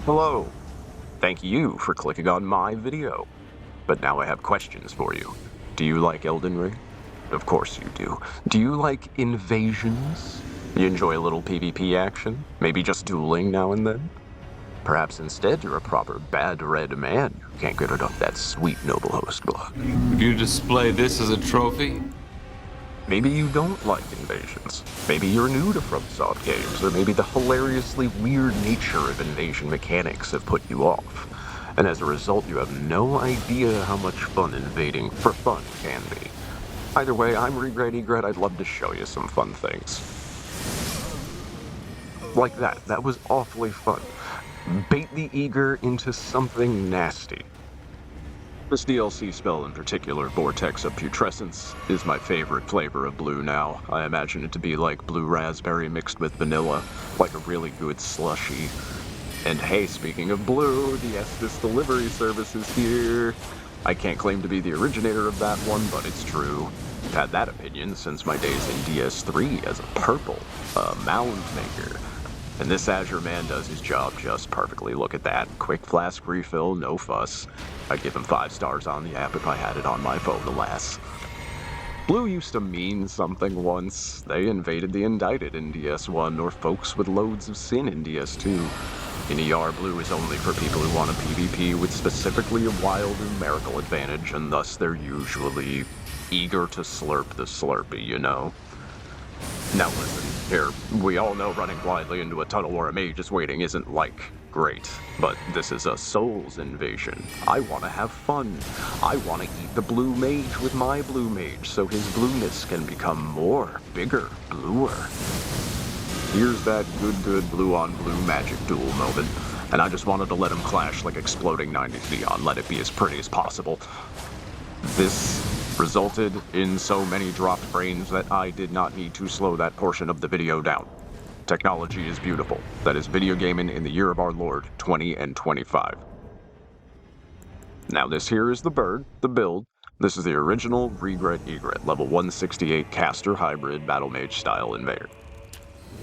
Hello. Thank you for clicking on my video. But now I have questions for you. Do you like Elden Ring? Of course you do. Do you like invasions? You enjoy a little PvP action? Maybe just dueling now and then? Perhaps instead you're a proper bad red man who can't get rid of that sweet noble host blood. Would you display this as a trophy? Maybe you don't like invasions. Maybe you're new to FromSoft games, or maybe the hilariously weird nature of invasion mechanics have put you off. And as a result, you have no idea how much fun invading for fun can be. Either way, I'm Regret. I'd love to show you some fun things. Like that. That was awfully fun. Bait the eager into something nasty. This DLC spell in particular, Vortex of Putrescence, is my favorite flavor of blue now. I imagine it to be like blue raspberry mixed with vanilla, like a really good slushy. And hey, speaking of blue, the Estes delivery service is here. I can't claim to be the originator of that one, but it's true. I've had that opinion since my days in DS3 as a purple, mound maker. And this Azure man does his job just perfectly. Look at that. Quick flask refill, no fuss. I'd give him 5 stars on the app if I had it on my phone, alas. Blue used to mean something once. They invaded the indicted in DS1, or folks with loads of sin in DS2. In ER, blue is only for people who want a PvP with specifically a wild numerical advantage, and thus they're usually eager to slurp the Slurpee, you know? Now listen, here, we all know running blindly into a tunnel where a mage is waiting isn't, like, great. But this is a Souls invasion. I want to have fun. I want to eat the blue mage with my blue mage, so his blueness can become more, bigger, bluer. Here's that good blue-on-blue magic duel moment, and I just wanted to let him clash like exploding 90s neon, let it be as pretty as possible. This resulted in so many dropped frames that I did not need to slow that portion of the video down. Technology is beautiful. That is video gaming in the year of our Lord, 20 and 25. Now this here is the bird, the build. This is the original Regret Egret, level 168 caster hybrid battle mage style invader.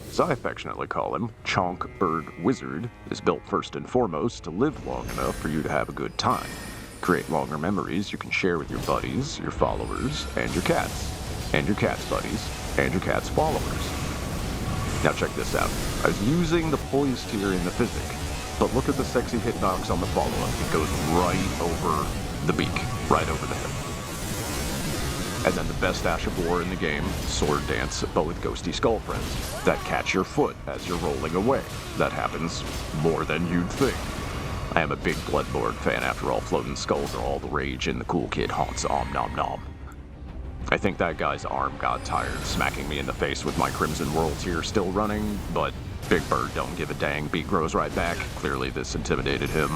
As I affectionately call him, Chonk Bird Wizard is built first and foremost to live long enough for you to have a good time. Create longer memories you can share with your buddies, your followers, and your cats. And your cat's buddies, and your cat's followers. Now check this out. I was using the poise tier in the physic, but look at the sexy hitbox on the follow-up. It goes right over the beak, right over the head. And then the best dash of war in the game, Sword Dance, but with ghosty skull friends that catch your foot as you're rolling away. That happens more than you'd think. I am a big Bloodborne fan after all. Floating skulls are all the rage and the cool kid haunts om nom nom. I think that guy's arm got tired smacking me in the face with my Crimson World tier still running, but Big Bird don't give a dang, beat grows right back. Clearly this intimidated him.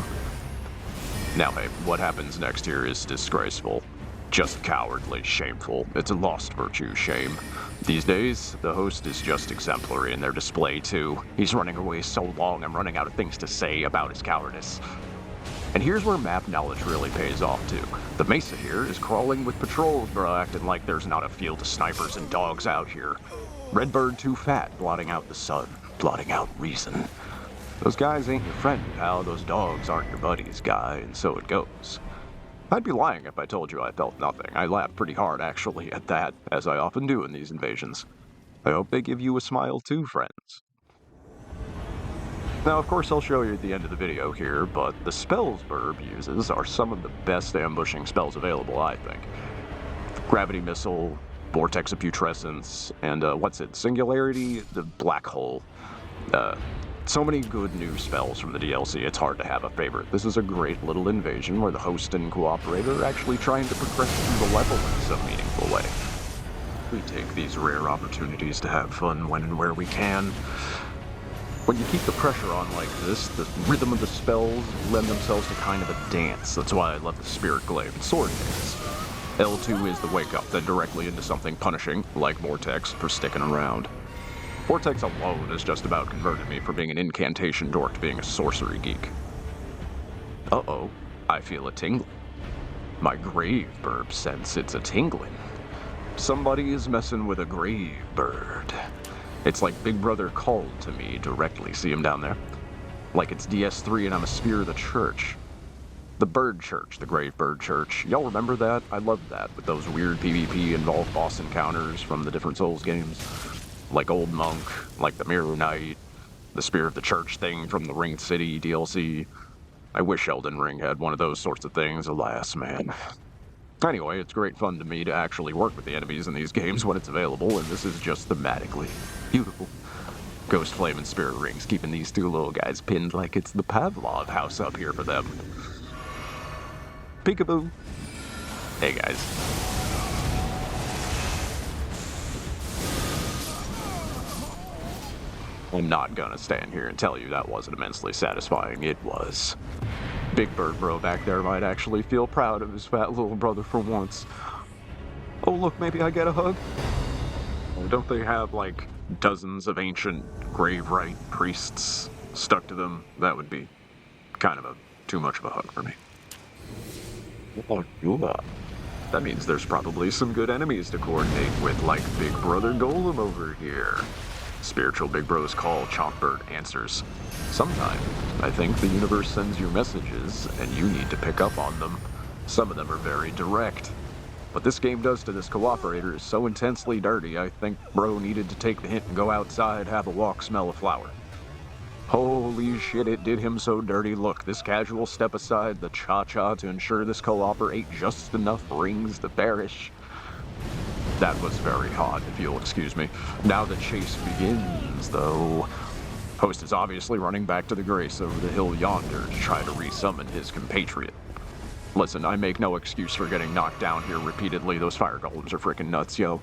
Now hey, what happens next here is disgraceful. Just cowardly, shameful. It's a lost virtue shame. These days, the host is just exemplary in their display too. He's running away so long I'm running out of things to say about his cowardice. And here's where map knowledge really pays off too. The Mesa here is crawling with patrols, bro, acting like there's not a field of snipers and dogs out here. Redbird too fat, blotting out the sun, blotting out reason. Those guys ain't your friend, pal. Those dogs aren't your buddies, guy, and so it goes. I'd be lying if I told you I felt nothing. I laughed pretty hard, actually, at that, as I often do in these invasions. I hope they give you a smile too, friends. Now, of course, I'll show you at the end of the video here, but the spells Burb uses are some of the best ambushing spells available, I think. Gravity Missile, Vortex of Putrescence, and Singularity, the Black Hole. So many good new spells from the DLC, it's hard to have a favorite. This is a great little invasion where the host and cooperator are actually trying to progress through the level in some meaningful way. We take these rare opportunities to have fun when and where we can. When you keep the pressure on like this, the rhythm of the spells lend themselves to kind of a dance. That's why I love the Spirit Glaive and Sword Dance. L2 is the wake up, then directly into something punishing, like Vortex, for sticking around. Vortex alone has just about converted me from being an incantation dork to being a sorcery geek. Uh-oh, I feel a tingling. My grave burb sense it's a tingling. Somebody is messing with a grave bird. It's like Big Brother called to me directly. See him down there? Like it's DS3 and I'm a spear of the church. The Bird Church, the Grave Bird Church. Y'all remember that? I loved that, with those weird PvP-involved boss encounters from the different Souls games. Like Old Monk, like the Mirror Knight, the Spear of the Church thing from the Ringed City DLC. I wish Elden Ring had one of those sorts of things, alas, man. Anyway, it's great fun to me to actually work with the enemies in these games when it's available, and this is just thematically beautiful. Ghost Flame and Spirit Rings, keeping these two little guys pinned like it's the Pavlov house up here for them. Peekaboo. Hey guys. I'm not gonna stand here and tell you that wasn't immensely satisfying. It was. Big Bird Bro back there might actually feel proud of his fat little brother for once. Oh look, maybe I get a hug? Don't they have like dozens of ancient grave rite priests stuck to them? That would be kind of too much of a hug for me. That means there's probably some good enemies to coordinate with, like Big Brother Golem over here. Spiritual Big Bro's call, Chonk Bird answers. Sometimes, I think the universe sends you messages, and you need to pick up on them. Some of them are very direct. What this game does to this cooperator is so intensely dirty, I think Bro needed to take the hint and go outside, have a walk, smell a flower. Holy shit, it did him so dirty. Look, this casual step aside, the cha-cha to ensure this co-opper ate just enough rings to perish. That was very hot, if you'll excuse me. Now the chase begins, though. Host is obviously running back to the Grace over the hill yonder to try to resummon his compatriot. Listen, I make no excuse for getting knocked down here repeatedly. Those fire golems are freaking nuts, yo.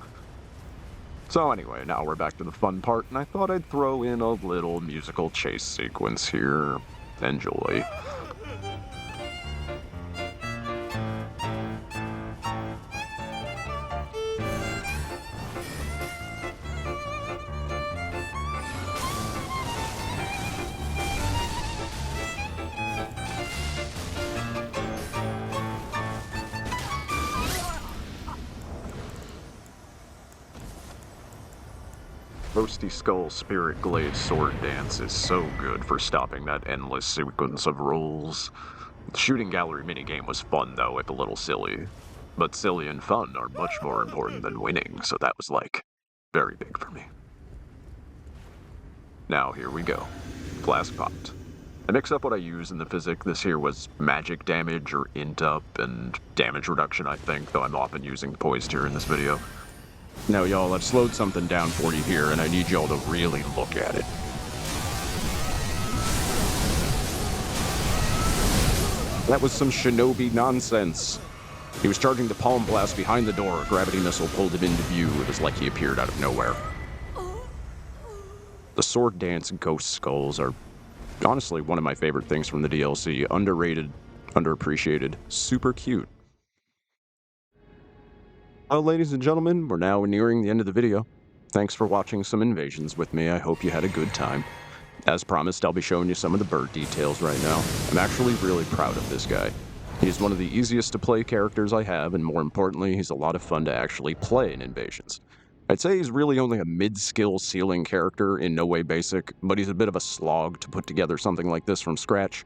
So anyway, now we're back to the fun part, and I thought I'd throw in a little musical chase sequence here. Enjoy. Roasty Skull Spirit Glade Sword Dance is so good for stopping that endless sequence of rolls. The shooting gallery minigame was fun though, if a little silly. But silly and fun are much more important than winning, so that was like, very big for me. Now here we go. Flask popped. I mix up what I use in the physic. This here was magic damage or int up and damage reduction I think, though I'm often using poise here in this video. Now y'all, I've slowed something down for you here, and I need y'all to really look at it. That was some shinobi nonsense. He was charging the palm blast behind the door, a gravity missile pulled him into view. It was like he appeared out of nowhere. The sword dance ghost skulls are honestly one of my favorite things from the DLC. Underrated, underappreciated, super cute. Well, ladies and gentlemen, we're now nearing the end of the video. Thanks for watching some invasions with me. I hope you had a good time. As promised, I'll be showing you some of the bird details right now. I'm actually really proud of this guy. He's one of the easiest to play characters I have, and more importantly, he's a lot of fun to actually play in Invasions. I'd say he's really only a mid-skill ceiling character, in no way basic, but he's a bit of a slog to put together something like this from scratch.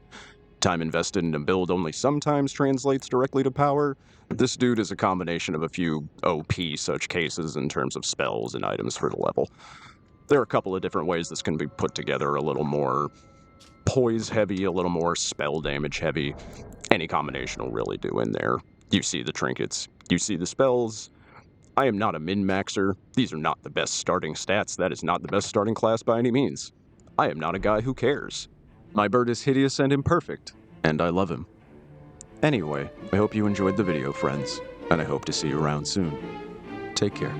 Time invested in a build only sometimes translates directly to power. This dude is a combination of a few OP such cases in terms of spells and items for the level. There are a couple of different ways this can be put together, a little more poise heavy, a little more spell damage heavy. Any combination will really do in there. You see the trinkets, you see the spells. I am not a min-maxer. These are not the best starting stats. That is not the best starting class by any means. I am not a guy who cares. My bird is hideous and imperfect, and I love him. Anyway, I hope you enjoyed the video, friends, and I hope to see you around soon. Take care.